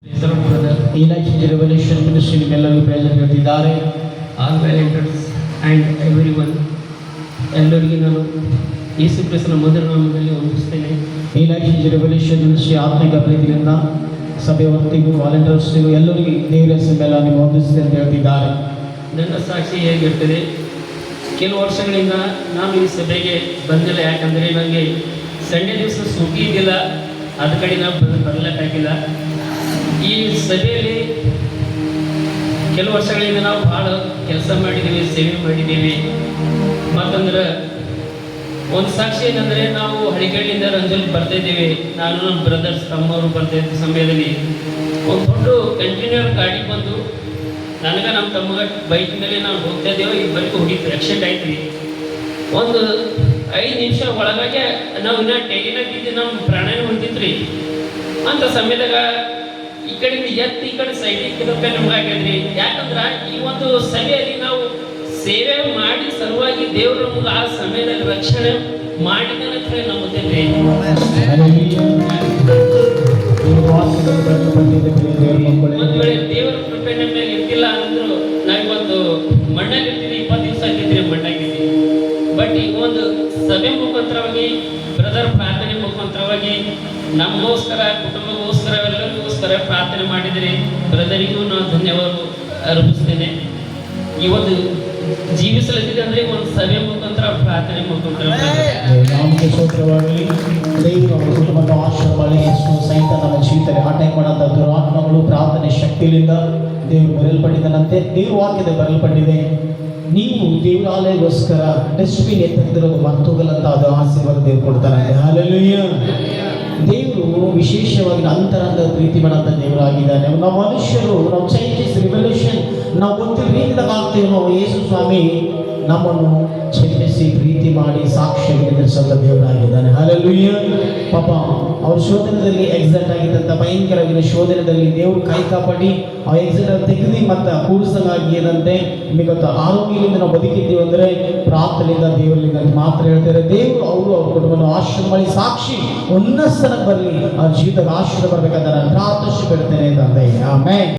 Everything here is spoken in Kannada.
Elijah Revelation Ministry ನಿಮ್ಮೆಲ್ಲರಿಗೂ ಪ್ರೇರಣೆ ನೀಡುತ್ತಿದ್ದಾರೆ. ಆಲ್ ವ್ಯಾಲೆಂಟರ್ಸ್ ಆ್ಯಂಡ್ ಎವ್ರಿ ಒನ್, ಎಲ್ಲರಿಗೆ ನಾನು ಯೇಸು ಕ್ರಿಸ್ತನ ಮಧುರ ನಾಮದಲ್ಲಿ ವಂದಿಸ್ತೇನೆ. Elijah Revelation Ministry ಆತ್ಮಿಕ ಪ್ರೀತಿಯಿಂದ ಸಭೆ ಹೊತ್ತಿಗೂ ವಾಲಂಟಿಯರ್ಸ್ಗೂ ಎಲ್ಲರಿಗೂ ದೇವರ ಹೆಸರಿನಲ್ಲಿ ನೀವು ವಂದಿಸುತ್ತೆ ಅಂತ ಹೇಳ್ತಿದ್ದಾರೆ. ನನ್ನ ಸಾಕ್ಷಿ ಹೇಗಿರ್ತದೆ, ಕೆಲವು ವರ್ಷಗಳಿಂದ ನಾನು ಈ ಸಭೆಗೆ ಬಂದಿಲ್ಲ. ಯಾಕಂದರೆ ನನಗೆ ಸಂಡೇ ದಿವಸ ಸೂಟಿ ಇದ್ದಿಲ್ಲ, ಅದ ಕಡೆ ನಾವು ಬರಲಿಕ್ಕಾಗಿಲ್ಲ. ಈ ಸಭೆಯಲ್ಲಿ ಕೆಲವು ವರ್ಷಗಳಿಂದ ನಾವು ಭಾಳ ಕೆಲಸ ಮಾಡಿದ್ದೀವಿ, ಸೇವೆ ಮಾಡಿದ್ದೀವಿ. ಮತ್ತಂದ್ರೆ ಒಂದು ಸಾಕ್ಷಿ ಏನಂದರೆ, ನಾವು ಹಳಿಗಳಿಂದ ರಂಜಲ್ ಬರ್ತಾಯಿದ್ದೀವಿ. ನಾನು ನಮ್ಮ ಬ್ರದರ್ಸ್ ತಮ್ಮವರು ಬರ್ತಾಯಿದ್ದ ಸಮಯದಲ್ಲಿ ಒಂದು ದೊಡ್ಡ ಕಂಟೈನರ್ ಗಾಡಿ ಬಂದು ನನಗೆ ನಮ್ಮ ತಮ್ಮಗ ಬೈಕ್ ಮೇಲೆ ನಾವು ಹೋಗ್ತಾ ಇದ್ದೇವೆ. ಇಬ್ಬರಿಗೂ ಹುಡುಗಿ ಆಕ್ಸಿಡೆಂಟ್ ಆಯ್ತು. ಒಂದು 5 ನಿಮಿಷ ಒಳಗಾಗಿ ನಾವು ಇನ್ನೂ ಟೈರಿನಾಗ ಬಿದ್ದು ನಮ್ಮ ಪ್ರಾಣನ ಹೊಂದಿದ್ರಿ. ಅಂಥ ಸಮಯದಾಗ ಈ ಕಡೆಯಿಂದ ಎತ್ತಿ ಈ ಕಡೆ ಸೈಡಿಗೆ ನಮ್ಗೆ ಆಗ್ಯದ್ರಿ. ಯಾಕಂದ್ರೆ ಈ ಒಂದು ಸಭೆಯಲ್ಲಿ ನಾವು ಸೇವೆ ಮಾಡಿ ಸಲುವಾಗಿ ದೇವರು ನಮ್ಗೆ ಆ ಸಮಯದಲ್ಲಿ ರಕ್ಷಣೆ ಮಾಡಿದ ನಂಬುತ್ತೇವೆ. ಒಂದು ವೇಳೆ ದೇವರ ಕೃಪೆ ನಮ್ಮ ಮೇಲೆ ಇರ್ತಿಲ್ಲ ಅಂದ್ರು ನಾವಿವತ್ತು ಮಣ್ಣಾಗಿರ್ತೀವಿ. 20 ದಿವಸ ಆಗಿದ್ರಿ ಮಣ್ಣಾಗಿದ್ದೀವಿ. ಬಟ್ ಈಗ ಒಂದು ಸಭೆ ಮುಖಾಂತರವಾಗಿ, ಬ್ರದರ್ ಪ್ರಾರ್ಥನೆ ಮುಖಾಂತರವಾಗಿ ನಮಗೋಸ್ಕರ, ಕುಟುಂಬಗೋಸ್ಕರ, ಎಲ್ಲರಿಗೋಸ್ಕರ ಪ್ರಾರ್ಥನೆ ಮಾಡಿದರೆ ಬ್ರದರಿಗೂ ನಾನು ಧನ್ಯವಾದ ಅರ್ಪಿಸ್ತೇನೆ. ಈ ಒಂದು ಜೀವಿಸಲಿದೆ ಅಂದರೆ ಒಂದು ಸಭೆ ಮುಖಾಂತರ, ಪ್ರಾರ್ಥನೆ ಮುಖಾಂತರ. ನಾಮಕ್ಕೆ ಸ್ತೋತ್ರವಾಗಲಿ. ದೇವರು ಅವರ ಕುಟುಂಬದ ಆಶ್ರಮದಲ್ಲಿ ಎಷ್ಟು ಸಹಿತ ನಮ್ಮ ಜೀವಿತದಲ್ಲಿ ಆಟೆ ಮಾಡಂತ ದುರಾತ್ಮಗಳು ಪ್ರಾರ್ಥನೆ ಶಕ್ತಿಯಿಂದ ದೇವರು ಬರೆಯಲ್ಪಟ್ಟಿದ್ದಾನಂತೆ. ದೇವ್ರ ವಾಕ್ಯದ ಬರೆಯಲ್ಪಟ್ಟಿದೆ, ನೀವು ದೇವರಾಲಯಗೋಸ್ಕರ ಡಸ್ಟ್ಬಿನ್ ಎತ್ತಿರೋದು ಮರ್ತೋಗಲ್ಲಂತ ಅದು ಆಶೀರ್ವಾದ ದೇವರು ಕೊಡ್ತಾನೆ. ಹಲ್ಲೆಲೂಯಾ. ದೇವರು ವಿಶೇಷವಾಗಿ ಅಂತರಂಗ ಪ್ರೀತಿ ಮಾಡಂತ ದೇವರಾಗಿದ್ದಾನೆ. ನಾವು ಮನುಷ್ಯರು, ನಾವು ಚೇಂಜಸ್ ರಿವಲ್ಯೂಷನ್ ನಾವು ಗೊತ್ತಿಲ್ಲ ರೀತಿದಾಗ ಆಗ್ತೇವೆ. ನಾವು ಯೇಸು ಸ್ವಾಮಿ ನಮ್ಮನ್ನು ಕ್ಷಮಿಸಿ ಪ್ರೀತಿ ಮಾಡಿ ಸಾಕ್ಷಿಯಾಗಿ ನಿಲ್ಲಿಸುವಂಥ ದೇವರಾಗಿದ್ದಾನೆ. ಹಲ್ಲೆಲೂಯಾ. ಪಾಪ ಅವ್ರ ಶೋಧನದಲ್ಲಿ ಎಕ್ಸಿಡೆಂಟ್ ಆಗಿದ್ದಂಥ ಭಯಂಕರವಾಗಿನ ಶೋಧನದಲ್ಲಿ ದೇವರು ಕೈ ಕಾಪಾಡಿ ಆ ಎಕ್ಸಿಡೆಂಟ್ ತೆಗೆದು ಮತ್ತು ಕೂಡಿಸಂಗಾಗಿ ಏನಂತೆ ನಿಮಗೆ ಗೊತ್ತಾ, ಆರೋಗ್ಯದಿಂದ ನಾವು ಬದುಕಿದ್ದೀವಿ ಅಂದರೆ ಪ್ರಾರ್ಥನೆಯಿಂದ ದೇವರಿಂದ ಮಾತ್ರ ಹೇಳ್ತಾರೆ. ದೇವರು ಅವರು ಅವ್ರ ಕುಟುಂಬ ಆಶ್ರಮ ಮಾಡಿ ಸಾಕ್ಷಿ ಉನ್ನತ ಸ್ಥಾನಕ್ಕೆ ಬರಲಿ, ಅವ್ರ ಜೀವಿತದ ಆಶ್ರಯ ಬರಬೇಕಂತ ನಾನು ಪ್ರಾರ್ಥಿಸಿ ಬಿಡ್ತೇನೆ ತಂದೆ. ಆಮೇಲೆ